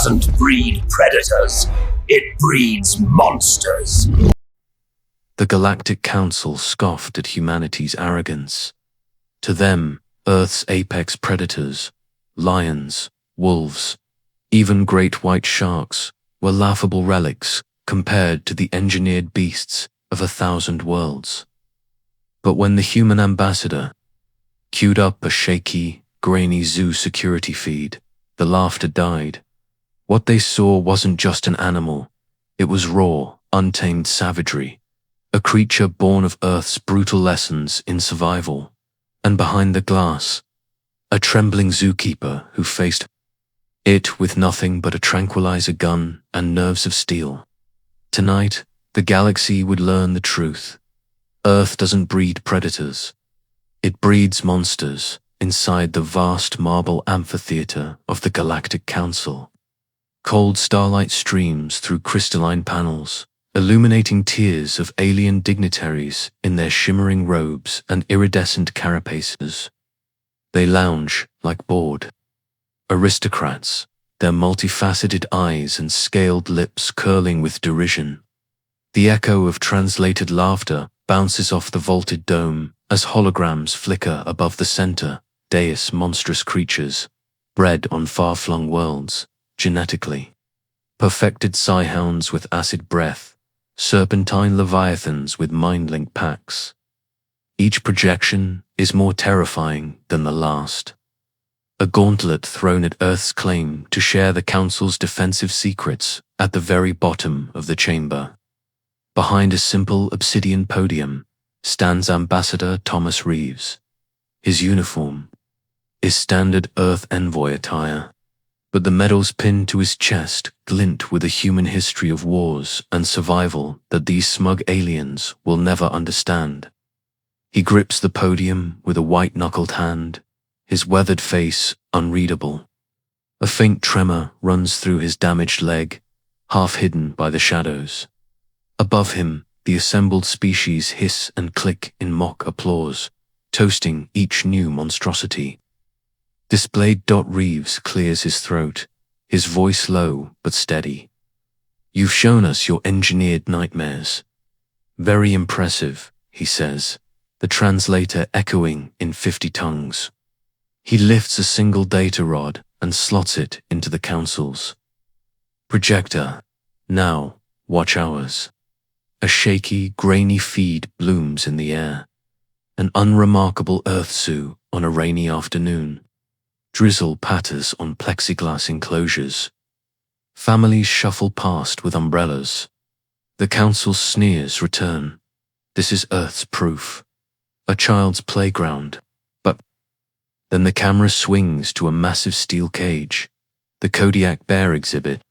doesn't breed predators, it breeds monsters. The Galactic Council scoffed at humanity's arrogance. To them, Earth's apex predators, lions, wolves, even great white sharks, were laughable relics compared to the engineered beasts of 1,000 worlds. But when the human ambassador queued up a shaky, grainy zoo security feed, the laughter died. What they saw wasn't just an animal, it was raw, untamed savagery, a creature born of Earth's brutal lessons in survival. And behind the glass, a trembling zookeeper who faced it with nothing but a tranquilizer gun and nerves of steel. Tonight, the galaxy would learn the truth. Earth doesn't breed predators. It breeds monsters inside the vast marble amphitheater of the Galactic Council. Cold starlight streams through crystalline panels, illuminating tiers of alien dignitaries in their shimmering robes and iridescent carapaces. They lounge like bored aristocrats, their multifaceted eyes and scaled lips curling with derision. The echo of translated laughter bounces off the vaulted dome as holograms flicker above the center, dais monstrous creatures, bred on far-flung worlds, genetically. Perfected psi-hounds with acid breath, serpentine leviathans with mind-link packs. Each projection is more terrifying than the last. A gauntlet thrown at Earth's claim to share the Council's defensive secrets at the very bottom of the chamber. Behind a simple obsidian podium stands Ambassador Thomas Reeves. His uniform is standard Earth envoy attire, but the medals pinned to his chest glint with a human history of wars and survival that these smug aliens will never understand. He grips the podium with a white-knuckled hand, his weathered face unreadable. A faint tremor runs through his damaged leg, half hidden by the shadows. Above him, the assembled species hiss and click in mock applause, toasting each new monstrosity. Displayed. Reeves clears his throat, his voice low but steady. "You've shown us your engineered nightmares. Very impressive," he says, the translator echoing in 50 tongues. He lifts a single data rod and slots it into the Council's projector. "Now, watch ours." A shaky, grainy feed blooms in the air. An unremarkable Earth zoo on a rainy afternoon. Drizzle patters on plexiglass enclosures. Families shuffle past with umbrellas. The Council's sneers return. This is Earth's proof. A child's playground. But then the camera swings to a massive steel cage, the Kodiak bear exhibit.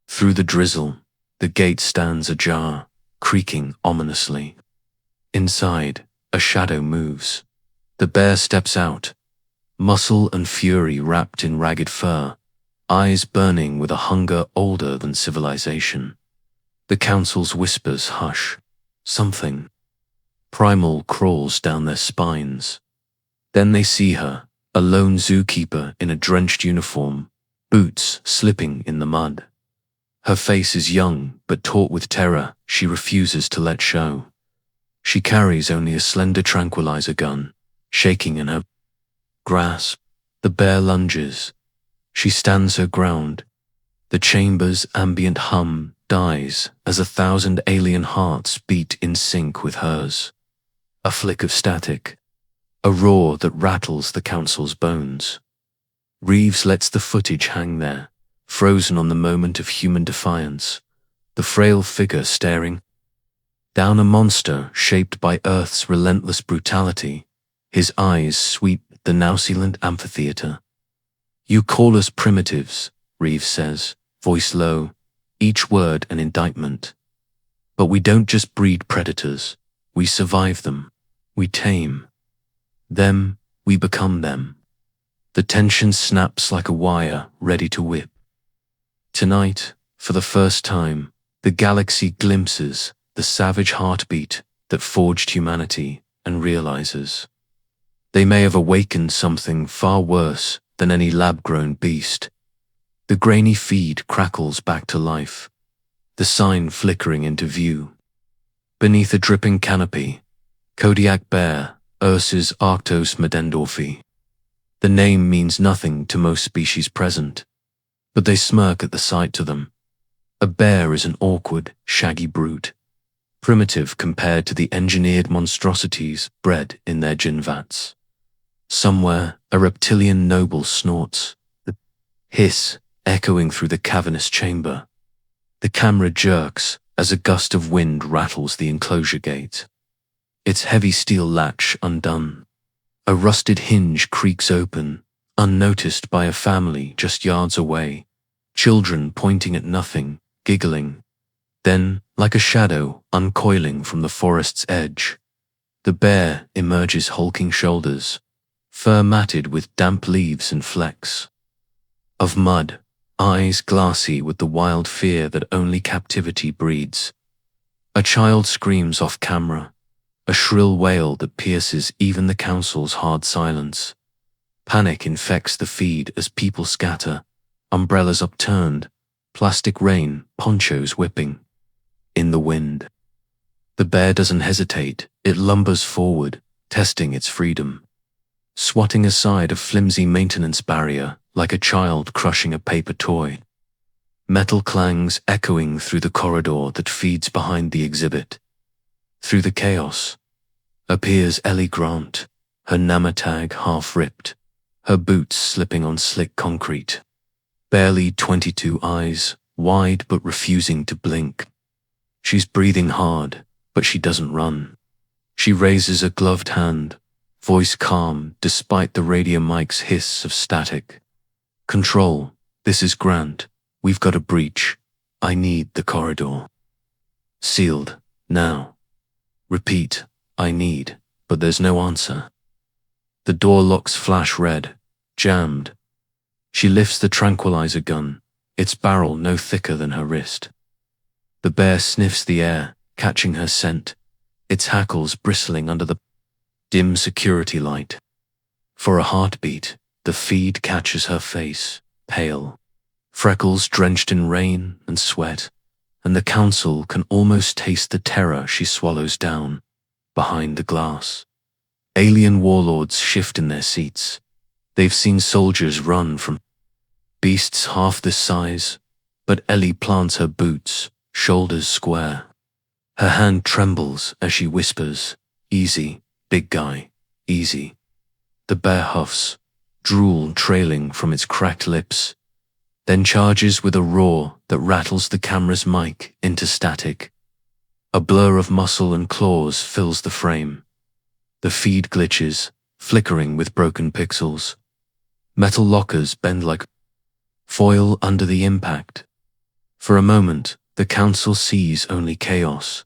Through the drizzle, the gate stands ajar, creaking ominously. Inside, a shadow moves. The bear steps out, muscle and fury wrapped in ragged fur, eyes burning with a hunger older than civilization. The Council's whispers hush. Something primal crawls down their spines. Then they see her, a lone zookeeper in a drenched uniform, boots slipping in the mud. Her face is young, but taut with terror she refuses to let show. She carries only a slender tranquilizer gun, shaking in her grasp. The bear lunges. She stands her ground. The chamber's ambient hum dies as 1,000 alien hearts beat in sync with hers. A flick of static, a roar that rattles the Council's bones. Reeves lets the footage hang there, frozen on the moment of human defiance, the frail figure staring down a monster shaped by Earth's relentless brutality. His eyes sweep the now sealant amphitheater. "You call us primitives," Reeves says, voice low, each word an indictment. "But we don't just breed predators, we survive them, we tame them, we become them." The tension snaps like a wire ready to whip. Tonight, for the first time, the galaxy glimpses the savage heartbeat that forged humanity and realizes they may have awakened something far worse than any lab-grown beast. The grainy feed crackles back to life, the sign flickering into view. Beneath a dripping canopy, Kodiak bear, Ursus arctos medendorfi. The name means nothing to most species present, but they smirk at the sight to them. A bear is an awkward, shaggy brute, primitive compared to the engineered monstrosities bred in their gin vats. Somewhere, a reptilian noble snorts, the hiss echoing through the cavernous chamber. The camera jerks as a gust of wind rattles the enclosure gate. Its heavy steel latch undone. A rusted hinge creaks open, unnoticed by a family just yards away, children pointing at nothing, giggling. Then, like a shadow uncoiling from the forest's edge, the bear emerges hulking shoulders, fur matted with damp leaves and flecks of mud, eyes glassy with the wild fear that only captivity breeds. A child screams off camera, a shrill wail that pierces even the council's hard silence. Panic infects the feed as people scatter, umbrellas upturned, plastic rain, ponchos whipping. In the wind. The bear doesn't hesitate, it lumbers forward, testing its freedom. Swatting aside a flimsy maintenance barrier like a child crushing a paper toy. Metal clangs echoing through the corridor that feeds behind the exhibit. Through the chaos appears Ellie Grant, her nama tag half ripped, her boots slipping on slick concrete. Barely 22 eyes, wide but refusing to blink. She's breathing hard, but she doesn't run. She raises a gloved hand, voice calm despite the radio mic's hiss of static. Control, this is Grant. We've got a breach. I need the corridor. Sealed, now. Repeat, I need, but there's no answer. The door locks flash red, jammed. She lifts the tranquilizer gun, its barrel no thicker than her wrist. The bear sniffs the air, catching her scent, its hackles bristling under the dim security light. For a heartbeat, the feed catches her face, pale, freckles drenched in rain and sweat, and the council can almost taste the terror she swallows down, behind the glass. Alien warlords shift in their seats. They've seen soldiers run from beasts half this size, but Ellie plants her boots, shoulders square. Her hand trembles as she whispers, "Easy, big guy, easy." The bear huffs, drool trailing from its cracked lips, then charges with a roar that rattles the camera's mic into static. A blur of muscle and claws fills the frame. The feed glitches, flickering with broken pixels. Metal lockers bend like foil under the impact. For a moment, the council sees only chaos.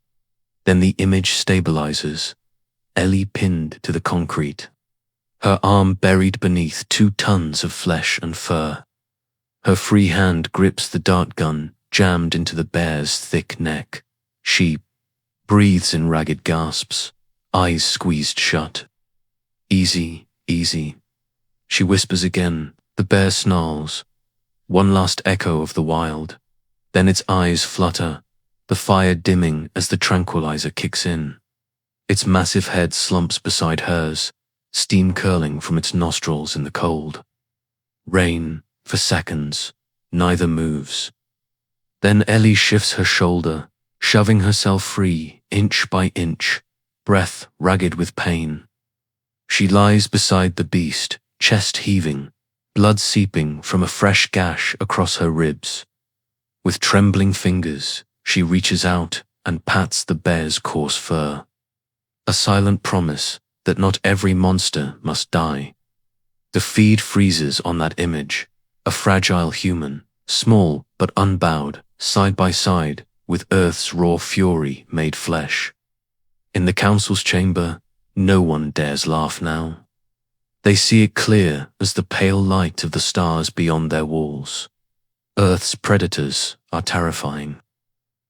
Then the image stabilizes, Ellie pinned to the concrete, her arm buried beneath 2 tons of flesh and fur. Her free hand grips the dart gun jammed into the bear's thick neck. She breathes in ragged gasps, eyes squeezed shut. "Easy, easy." She whispers again, the bear snarls. One last echo of the wild. Then its eyes flutter, the fire dimming as the tranquilizer kicks in. Its massive head slumps beside hers, steam curling from its nostrils in the cold. Rain, for seconds, neither moves. Then Ellie shifts her shoulder, shoving herself free, inch by inch, breath ragged with pain. She lies beside the beast, chest heaving, blood seeping from a fresh gash across her ribs. With trembling fingers, she reaches out and pats the bear's coarse fur. A silent promise that not every monster must die. The feed freezes on that image, a fragile human, small but unbowed, side by side with Earth's raw fury made flesh. In the council's chamber, no one dares laugh now. They see it clear as the pale light of the stars beyond their walls. Earth's predators are terrifying,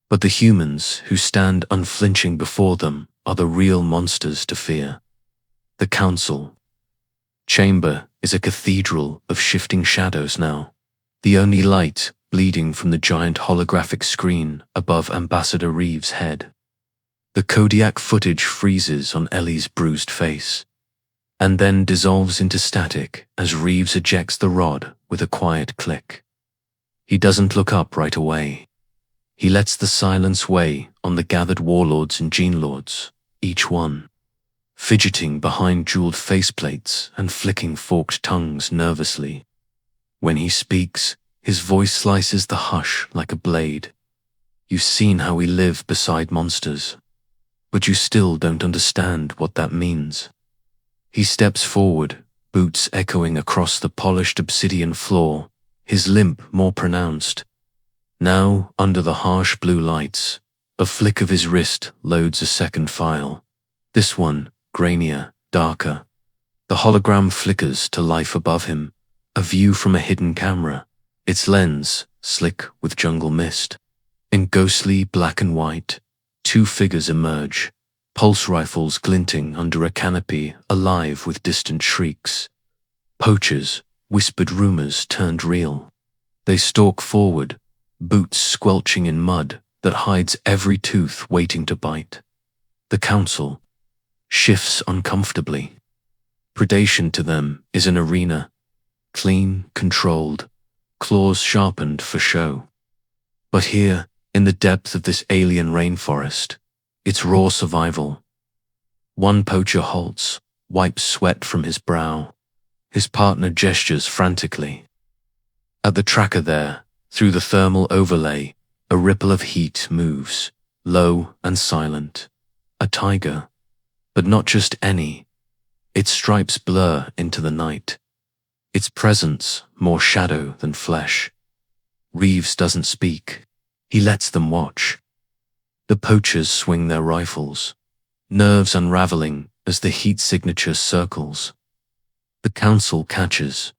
but the humans who stand unflinching before them are the real monsters to fear. The council chamber is a cathedral of shifting shadows now. the only light bleeding from the giant holographic screen above Ambassador Reeves' head. The Kodiak footage freezes on Ellie's bruised face, and then dissolves into static as Reeves ejects the rod with a quiet click. He doesn't look up right away. He lets the silence weigh on the gathered warlords and genelords, each one fidgeting behind jeweled faceplates and flicking forked tongues nervously. When he speaks, his voice slices the hush like a blade. You've seen how we live beside monsters, but you still don't understand what that means. He steps forward, boots echoing across the polished obsidian floor, his limp more pronounced. Now, under the harsh blue lights, a flick of his wrist loads a second file. This one, grainier, darker. The hologram flickers to life above him, a view from a hidden camera, its lens slick with jungle mist. In ghostly black and white, two figures emerge, pulse rifles glinting under a canopy alive with distant shrieks. Poachers, whispered rumors turned real. They stalk forward, boots squelching in mud that hides every tooth waiting to bite. The council shifts uncomfortably. Predation to them is an arena, clean, controlled, claws sharpened for show. But here, in the depth of this alien rainforest, it's raw survival. One poacher halts, wipes sweat from his brow. His partner gestures frantically. At the tracker there, through the thermal overlay, a ripple of heat moves, low and silent. A tiger, but not just any. Its stripes blur into the night. Its presence more shadow than flesh. Reeves doesn't speak. He lets them watch. The poachers swing their rifles, nerves unraveling as the heat signature circles. The council catches.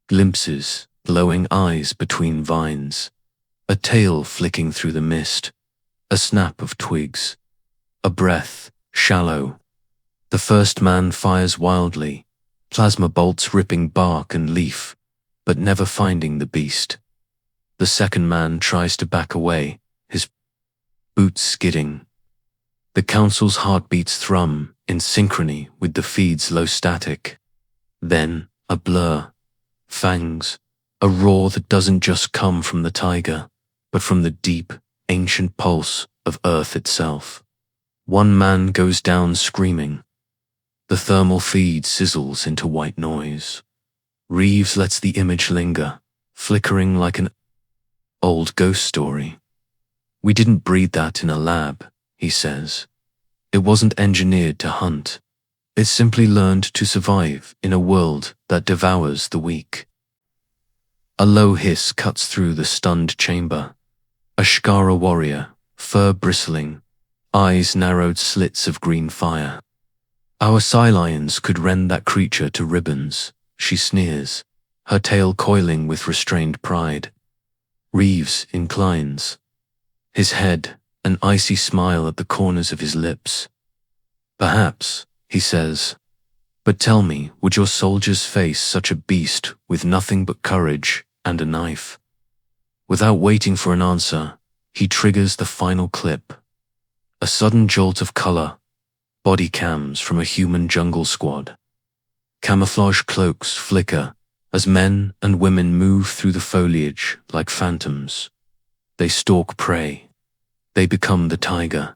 Glimpses, glowing eyes between vines. A tail flicking through the mist. A snap of twigs. A breath, shallow. The first man fires wildly, plasma bolts ripping bark and leaf, but never finding the beast. The second man tries to back away, his boots skidding. The council's heartbeats thrum in synchrony with the feed's low static. Then, a blur. Fangs, a roar that doesn't just come from the tiger, but from the deep, ancient pulse of Earth itself. One man goes down screaming. The thermal feed sizzles into white noise. Reeves lets the image linger, flickering like an old ghost story. We didn't breed that in a lab, he says. It wasn't engineered to hunt. It simply learned to survive in a world that devours the weak. A low hiss cuts through the stunned chamber. A Shkara warrior, fur bristling, eyes narrowed slits of green fire. Our Psi lions could rend that creature to ribbons, she sneers, her tail coiling with restrained pride. Reeves inclines. His head, an icy smile at the corners of his lips. Perhaps, he says, but tell me, would your soldiers face such a beast with nothing but courage and a knife? Without waiting for an answer, he triggers the final clip. A sudden jolt of color, body cams from a human jungle squad. Camouflage cloaks flicker as men and women move through the foliage like phantoms. They stalk prey. They become the tiger.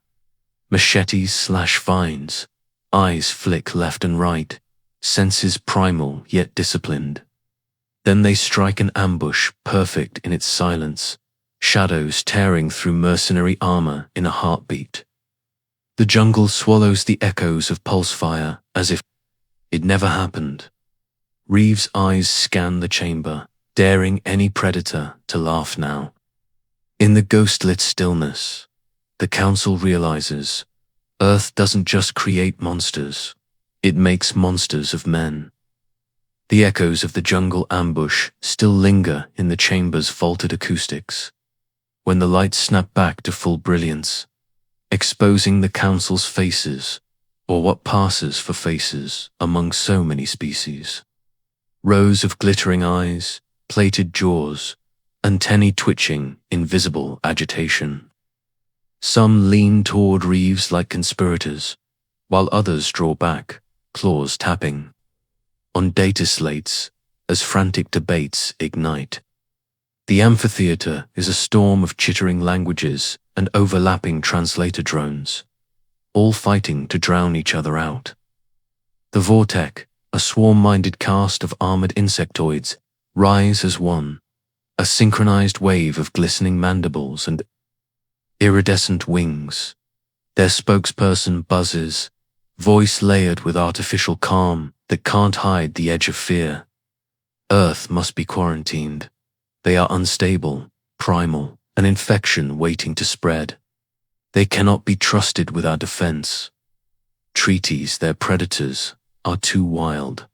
Machetes slash vines. Eyes flick left and right, senses primal yet disciplined. Then they strike an ambush perfect in its silence, shadows tearing through mercenary armor in a heartbeat. The jungle swallows the echoes of pulse fire as if it never happened. Reeves' eyes scan the chamber, daring any predator to laugh now. In the ghost-lit stillness, the council realizes Earth doesn't just create monsters, it makes monsters of men. The echoes of the jungle ambush still linger in the chamber's vaulted acoustics. When the lights snap back to full brilliance, exposing the council's faces, or what passes for faces among so many species. Rows of glittering eyes, plated jaws, antennae twitching in visible agitation. Some lean toward Reeves like conspirators, while others draw back, claws tapping. On data slates, as frantic debates ignite. The amphitheater is a storm of chittering languages and overlapping translator drones, all fighting to drown each other out. The vortex, a swarm-minded cast of armored insectoids, rise as one, a synchronized wave of glistening mandibles and iridescent wings. Their spokesperson buzzes, voice layered with artificial calm that can't hide the edge of fear. Earth must be quarantined. They are unstable, primal, an infection waiting to spread. They cannot be trusted with our defense. Treaties, their predators, are too wild,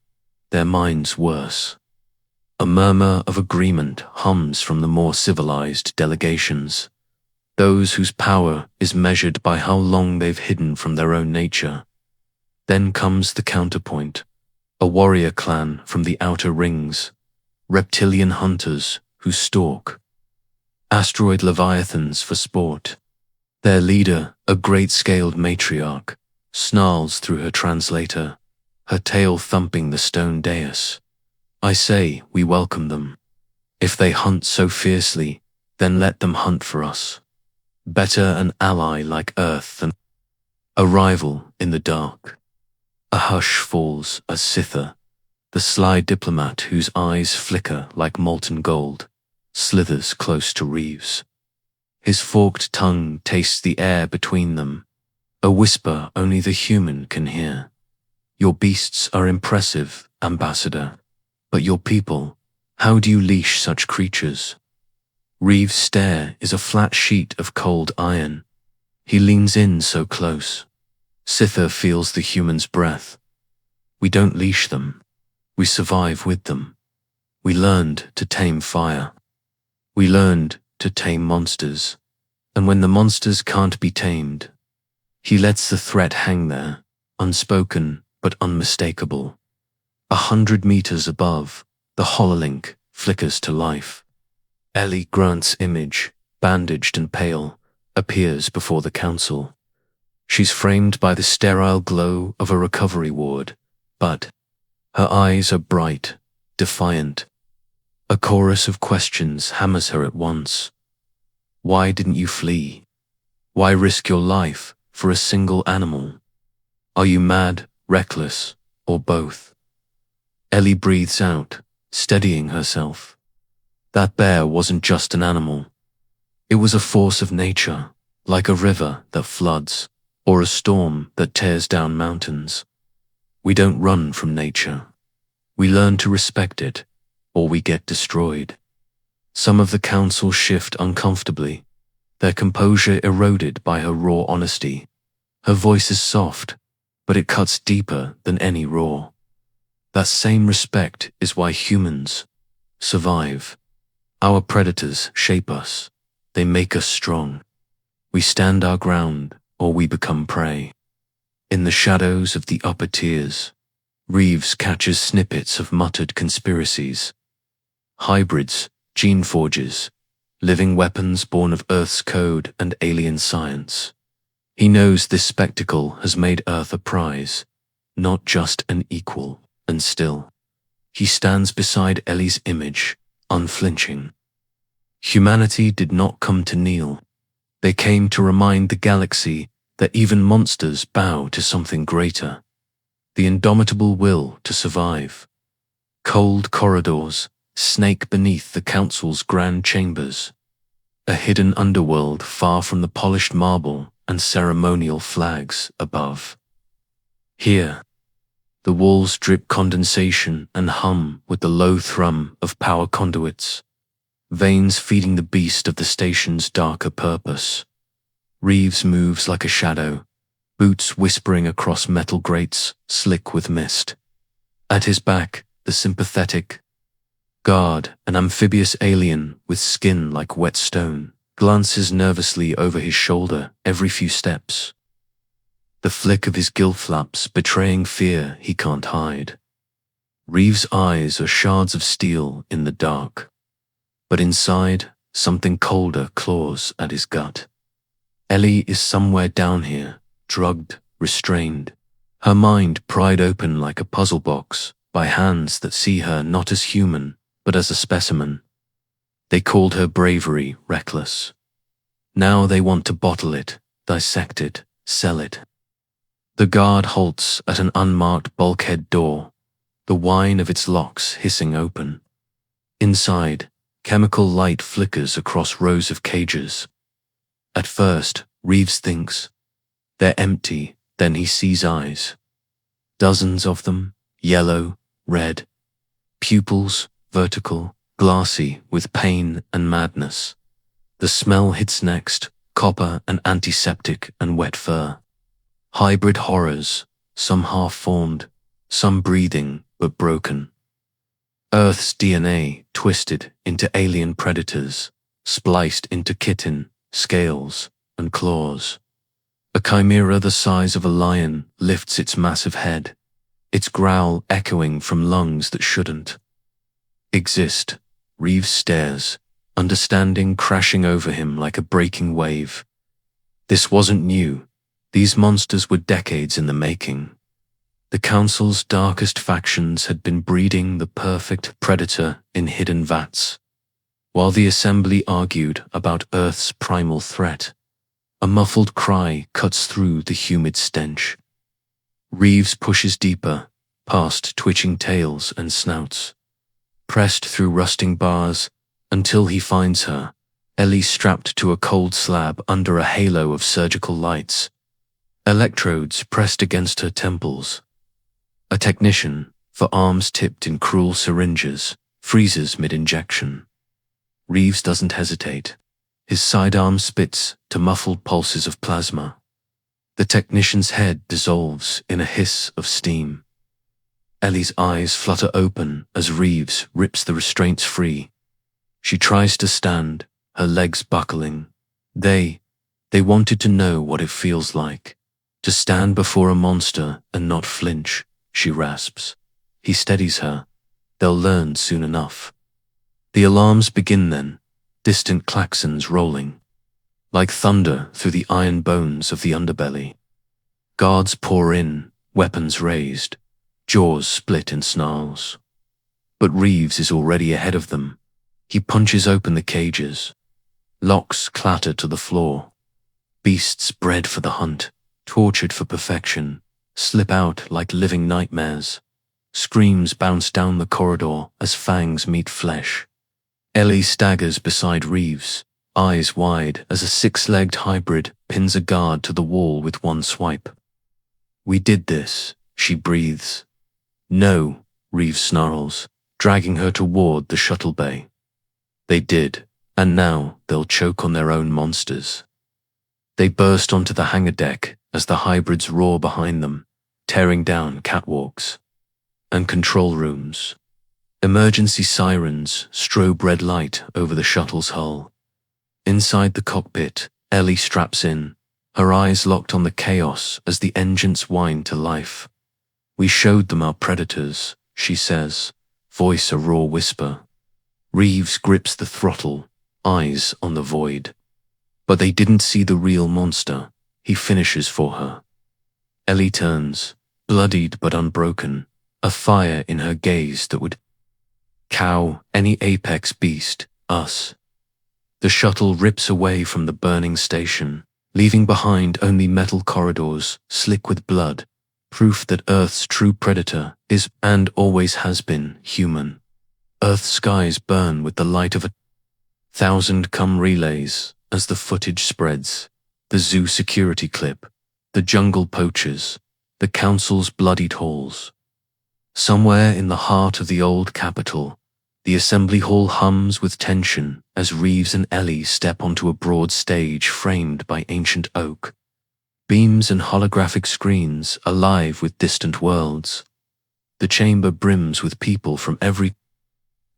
their minds worse. A murmur of agreement hums from the more civilized delegations, those whose power is measured by how long they've hidden from their own nature. Then comes the counterpoint, a warrior clan from the outer rings, reptilian hunters who stalk, asteroid leviathans for sport. Their leader, a great-scaled matriarch, snarls through her translator, her tail thumping the stone dais. I say we welcome them. If they hunt so fiercely, then let them hunt for us. Better an ally like Earth than a rival in the dark. A hush falls as Sitha, the sly diplomat whose eyes flicker like molten gold, slithers close to Reeves. His forked tongue tastes the air between them, a whisper only the human can hear. Your beasts are impressive, Ambassador, but your people, how do you leash such creatures? Reeves' stare is a flat sheet of cold iron. He leans in so close. Sitha feels the human's breath. We don't leash them. We survive with them. We learned to tame fire. We learned to tame monsters. And when the monsters can't be tamed, he lets the threat hang there, unspoken but unmistakable. 100 meters above, the hololink flickers to life. Ellie Grant's image, bandaged and pale, appears before the council. She's framed by the sterile glow of a recovery ward, but her eyes are bright, defiant. A chorus of questions hammers her at once. Why didn't you flee? Why risk your life for a single animal? Are you mad, reckless, or both? Ellie breathes out, steadying herself. That bear wasn't just an animal. It was a force of nature, like a river that floods, or a storm that tears down mountains. We don't run from nature. We learn to respect it, or we get destroyed. Some of the council shift uncomfortably, their composure eroded by her raw honesty. Her voice is soft, but it cuts deeper than any roar. That same respect is why humans survive. Our predators shape us. They make us strong. We stand our ground, or we become prey. In the shadows of the upper tiers, Reeves catches snippets of muttered conspiracies. Hybrids, gene forges, living weapons born of Earth's code and alien science. He knows this spectacle has made Earth a prize, not just an equal, and still, he stands beside Ellie's image, unflinching. Humanity did not come to kneel. They came to remind the galaxy that even monsters bow to something greater, the indomitable will to survive. Cold corridors snake beneath the council's grand chambers, a hidden underworld far from the polished marble and ceremonial flags above. Here, the walls drip condensation and hum with the low thrum of power conduits, veins feeding the beast of the station's darker purpose. Reeves moves like a shadow, boots whispering across metal grates, slick with mist. At his back, the sympathetic guard, an amphibious alien with skin like wet stone, glances nervously over his shoulder every few steps. The flick of his gill flaps betraying fear he can't hide. Reeves' eyes are shards of steel in the dark. But inside, something colder claws at his gut. Ellie is somewhere down here, drugged, restrained, her mind pried open like a puzzle box by hands that see her not as human, but as a specimen. They called her bravery reckless. Now they want to bottle it, dissect it, sell it. The guard halts at an unmarked bulkhead door, the whine of its locks hissing open. Inside, chemical light flickers across rows of cages. At first, Reeves thinks, they're empty, then he sees eyes. Dozens of them, yellow, red. Pupils, vertical, glassy with pain and madness. The smell hits next, copper and antiseptic and wet fur. Hybrid horrors, some half-formed, some breathing but broken. Earth's DNA twisted into alien predators, spliced into chitin, scales, and claws. A chimera the size of a lion lifts its massive head, its growl echoing from lungs that shouldn't exist. Reeves stares, understanding crashing over him like a breaking wave. This wasn't new. These monsters were decades in the making. The Council's darkest factions had been breeding the perfect predator in hidden vats. While the Assembly argued about Earth's primal threat, a muffled cry cuts through the humid stench. Reeves pushes deeper, past twitching tails and snouts, pressed through rusting bars until he finds her, Ellie strapped to a cold slab under a halo of surgical lights, electrodes pressed against her temples. A technician, for arms tipped in cruel syringes, freezes mid-injection. Reeves doesn't hesitate. His sidearm spits to muffled pulses of plasma. The technician's head dissolves in a hiss of steam. Ellie's eyes flutter open as Reeves rips the restraints free. She tries to stand, her legs buckling. They wanted to know what it feels like, to stand before a monster and not flinch, she rasps. He steadies her. They'll learn soon enough. The alarms begin then, distant klaxons rolling, like thunder through the iron bones of the underbelly. Guards pour in, weapons raised, jaws split in snarls. But Reeves is already ahead of them. He punches open the cages. Locks clatter to the floor. Beasts bred for the hunt, tortured for perfection, slip out like living nightmares. Screams bounce down the corridor as fangs meet flesh. Ellie staggers beside Reeves, eyes wide as a six-legged hybrid pins a guard to the wall with one swipe. We did this, she breathes. No, Reeves snarls, dragging her toward the shuttle bay. They did, and now they'll choke on their own monsters. They burst onto the hangar deck as the hybrids roar behind them, tearing down catwalks and control rooms. Emergency sirens strobe red light over the shuttle's hull. Inside the cockpit, Ellie straps in, her eyes locked on the chaos as the engines whine to life. We showed them our predators, she says, voice a raw whisper. Reeves grips the throttle, eyes on the void. But they didn't see the real monster. He finishes for her. Ellie turns, bloodied but unbroken, a fire in her gaze that would cow any apex beast, us. The shuttle rips away from the burning station, leaving behind only metal corridors slick with blood, proof that Earth's true predator is and always has been human. Earth's skies burn with the light of 1,000 relays as the footage spreads. The zoo security clip, the jungle poachers, the council's bloodied halls. Somewhere in the heart of the old capital, the assembly hall hums with tension as Reeves and Ellie step onto a broad stage framed by ancient oak. Beams and holographic screens alive with distant worlds. The chamber brims with people from every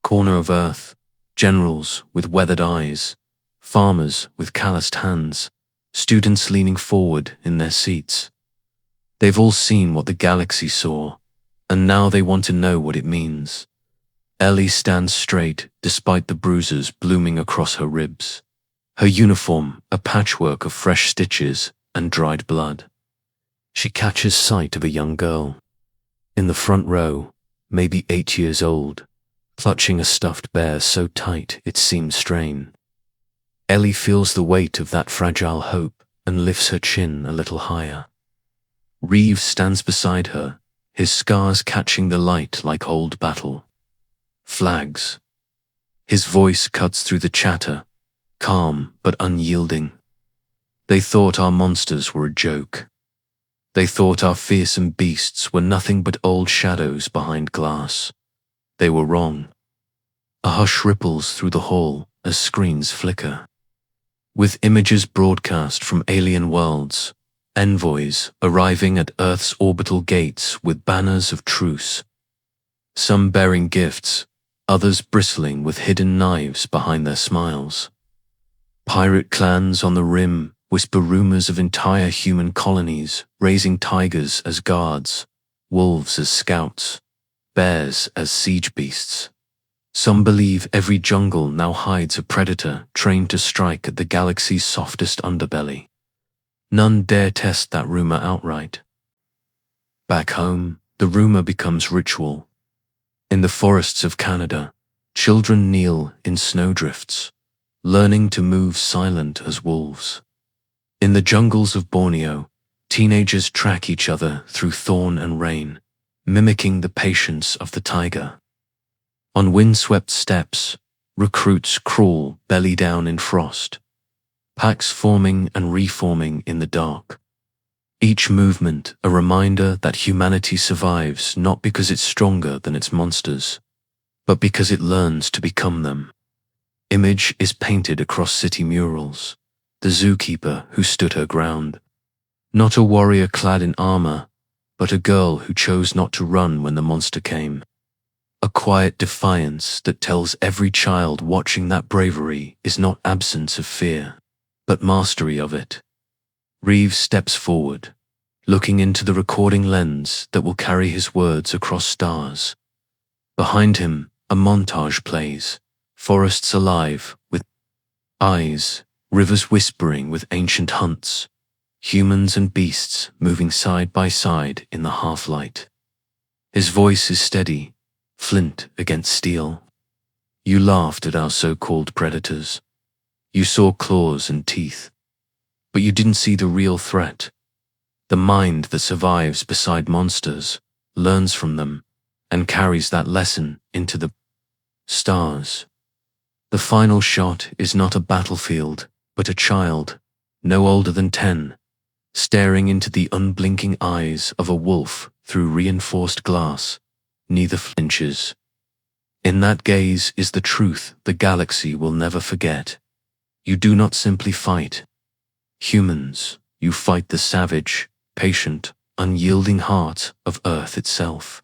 corner of Earth, generals with weathered eyes, farmers with calloused hands, students leaning forward in their seats. They've all seen what the galaxy saw, and now they want to know what it means. Ellie stands straight despite the bruises blooming across her ribs. Her uniform a patchwork of fresh stitches and dried blood. She catches sight of a young girl. In the front row, maybe 8 years old, clutching a stuffed bear so tight it seems strain. Ellie feels the weight of that fragile hope and lifts her chin a little higher. Reeves stands beside her, his scars catching the light like old battle. Flags. His voice cuts through the chatter, calm but unyielding. They thought our monsters were a joke. They thought our fearsome beasts were nothing but old shadows behind glass. They were wrong. A hush ripples through the hall as screens flicker. With images broadcast from alien worlds, envoys arriving at Earth's orbital gates with banners of truce. Some bearing gifts, others bristling with hidden knives behind their smiles. Pirate clans on the rim whisper rumors of entire human colonies raising tigers as guards, wolves as scouts, bears as siege beasts. Some believe every jungle now hides a predator trained to strike at the galaxy's softest underbelly. None dare test that rumor outright. Back home, the rumor becomes ritual. In the forests of Canada, children kneel in snowdrifts, learning to move silent as wolves. In the jungles of Borneo, teenagers track each other through thorn and rain, mimicking the patience of the tiger. On windswept steppes, recruits crawl belly down in frost, packs forming and reforming in the dark. Each movement a reminder that humanity survives not because it's stronger than its monsters, but because it learns to become them. Image is painted across city murals, the zookeeper who stood her ground. Not a warrior clad in armor, but a girl who chose not to run when the monster came. A quiet defiance that tells every child watching that bravery is not absence of fear, but mastery of it. Reeves steps forward, looking into the recording lens that will carry his words across stars. Behind him, a montage plays, forests alive with eyes, rivers whispering with ancient hunts, humans and beasts moving side by side in the half-light. His voice is steady, flint against steel. You laughed at our so-called predators. You saw claws and teeth. But you didn't see the real threat. The mind that survives beside monsters, learns from them, and carries that lesson into the stars. The final shot is not a battlefield, but a child, no older than 10, staring into the unblinking eyes of a wolf through reinforced glass. Neither flinches. In that gaze is the truth the galaxy will never forget. You do not simply fight. Humans, you fight the savage, patient, unyielding heart of Earth itself.